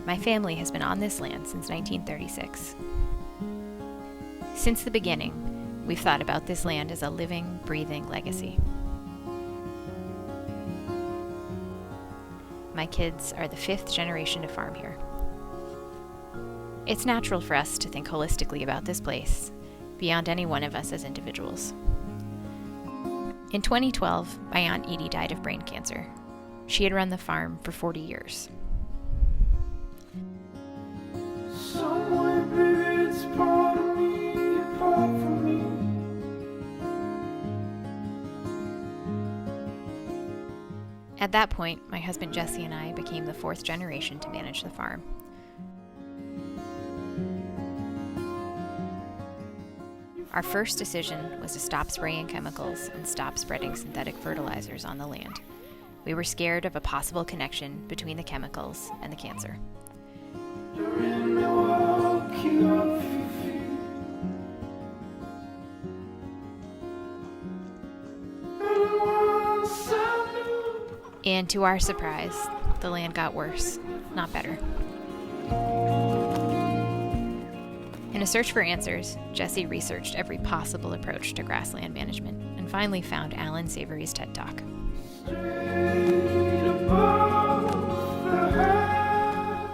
My family has been on this land since 1936. Since the beginning, we've thought about this land as a living, breathing legacy. My kids are the 5th generation to farm here. It's natural for us to think holistically about this place, beyond any one of us as individuals. In 2012, my Aunt Edie died of brain cancer. She had run the farm for 40 years. Somewhere, baby, it's part of me, apart from me. At that point, my husband Jesse and I became the 4th generation to manage the farm. Our first decision was to stop spraying chemicals and stop spreading synthetic fertilizers on the land. We were scared of a possible connection between the chemicals and the cancer. And to our surprise, the land got worse, not better. In a search for answers, Jesse researched every possible approach to grassland management and finally found Alan Savory's TED Talk.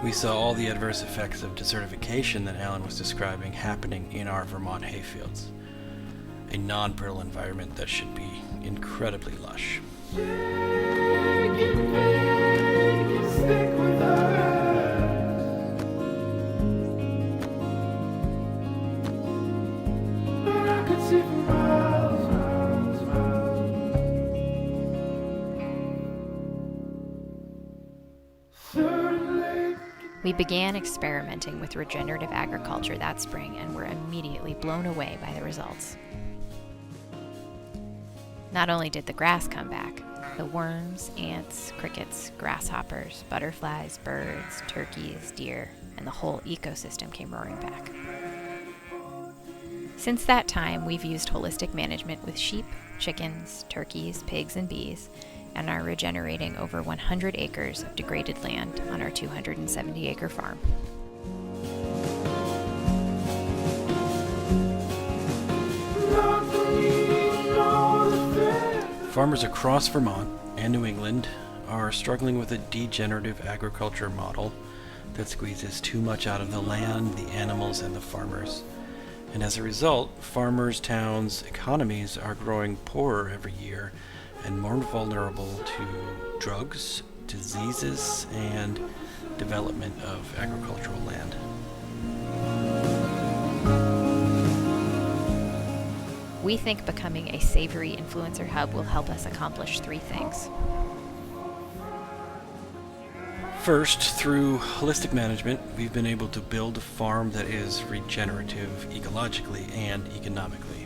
We saw all the adverse effects of desertification that Alan was describing happening in our Vermont hayfields, a non-brittle environment that should be incredibly lush. We began experimenting with regenerative agriculture that spring and were immediately blown away by the results. Not only did the grass come back, the worms, ants, crickets, grasshoppers, butterflies, birds, turkeys, deer, and the whole ecosystem came roaring back. Since that time, we've used holistic management with sheep, chickens, turkeys, pigs, and bees, and are regenerating over 100 acres of degraded land on our 270-acre farm. Farmers across Vermont and New England are struggling with a degenerative agriculture model that squeezes too much out of the land, the animals, and the farmers. And as a result, farmers' towns' economies are growing poorer every year and more vulnerable to drugs, diseases, and development of agricultural land. We think becoming a Savory influencer hub will help us accomplish 3 things. First, through holistic management, we've been able to build a farm that is regenerative ecologically and economically.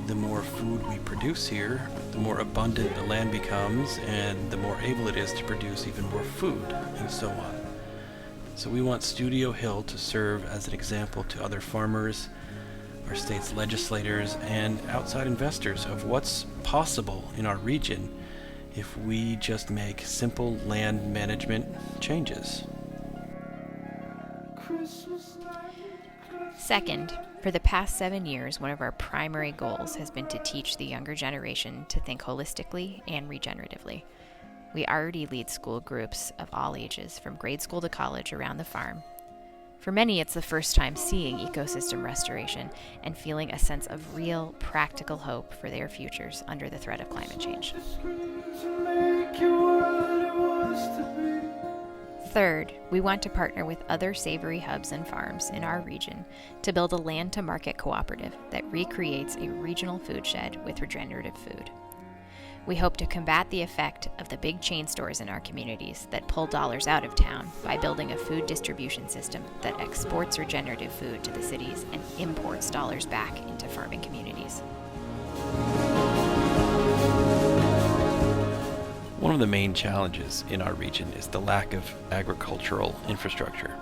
The more food we produce here, the more abundant the land becomes, and the more able it is to produce even more food, and so on. So we want Studio Hill to serve as an example to other farmers, our state's legislators, and outside investors of what's possible in our region if we just make simple land management changes. Second, for the past 7 years, one of our primary goals has been to teach the younger generation to think holistically and regeneratively. We already lead school groups of all ages, from grade school to college, around the farm. For many, it's the first time seeing ecosystem restoration and feeling a sense of real, practical hope for their futures under the threat of climate change. Third, we want to partner with other Savory hubs and farms in our region to build a land-to-market cooperative that recreates a regional food shed with regenerative food. We hope to combat the effect of the big chain stores in our communities that pull dollars out of town by building a food distribution system that exports regenerative food to the cities and imports dollars back into farming communities. One of the main challenges in our region is the lack of agricultural infrastructure.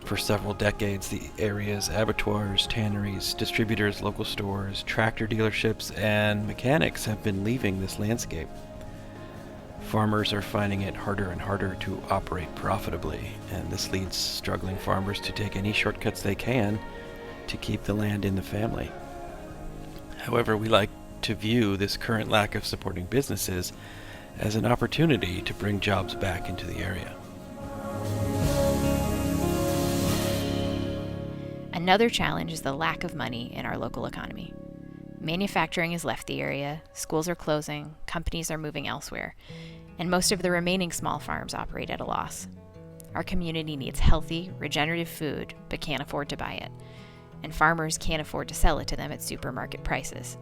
For several decades, the area's abattoirs, tanneries, distributors, local stores, tractor dealerships, and mechanics have been leaving this landscape. Farmers are finding it harder and harder to operate profitably, and this leads struggling farmers to take any shortcuts they can to keep the land in the family. However, we like to view this current lack of supporting businesses as an opportunity to bring jobs back into the area. Another challenge is the lack of money in our local economy. Manufacturing has left the area, schools are closing, companies are moving elsewhere, and most of the remaining small farms operate at a loss. Our community needs healthy, regenerative food, but can't afford to buy it, and farmers can't afford to sell it to them at supermarket prices.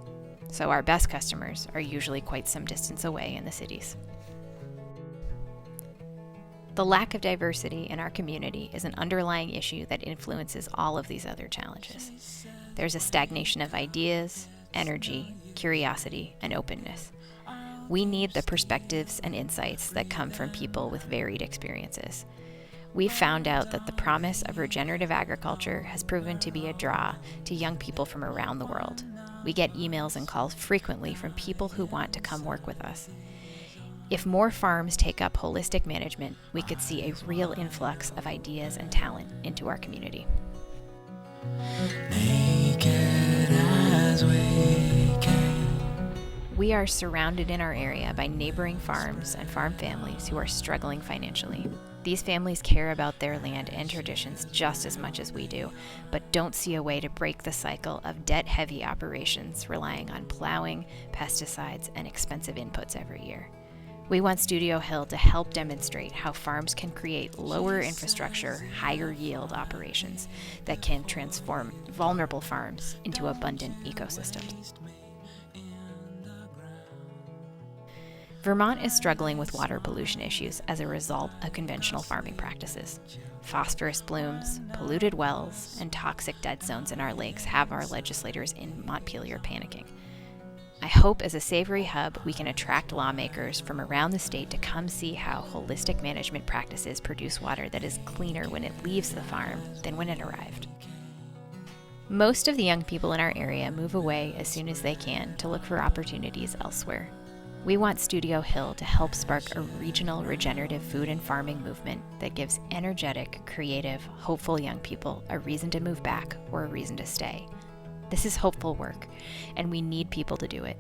So our best customers are usually quite some distance away in the cities. The lack of diversity in our community is an underlying issue that influences all of these other challenges. There's a stagnation of ideas, energy, curiosity, and openness. We need the perspectives and insights that come from people with varied experiences. We've found out that the promise of regenerative agriculture has proven to be a draw to young people from around the world. We get emails and calls frequently from people who want to come work with us. If more farms take up holistic management, we could see a real influx of ideas and talent into our community. We are surrounded in our area by neighboring farms and farm families who are struggling financially. These families care about their land and traditions just as much as we do, but don't see a way to break the cycle of debt-heavy operations relying on plowing, pesticides, and expensive inputs every year. We want Studio Hill to help demonstrate how farms can create lower infrastructure, higher yield operations that can transform vulnerable farms into abundant ecosystems. Vermont is struggling with water pollution issues as a result of conventional farming practices. Phosphorus blooms, polluted wells, and toxic dead zones in our lakes have our legislators in Montpelier panicking. I hope as a Savory hub we can attract lawmakers from around the state to come see how holistic management practices produce water that is cleaner when it leaves the farm than when it arrived. Most of the young people in our area move away as soon as they can to look for opportunities elsewhere. We want Studio Hill to help spark a regional regenerative food and farming movement that gives energetic, creative, hopeful young people a reason to move back or a reason to stay. This is hopeful work, and we need people to do it.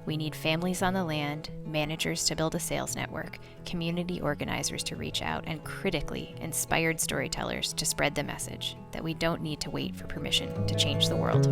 We need families on the land, managers to build a sales network, community organizers to reach out, and critically inspired storytellers to spread the message that we don't need to wait for permission to change the world.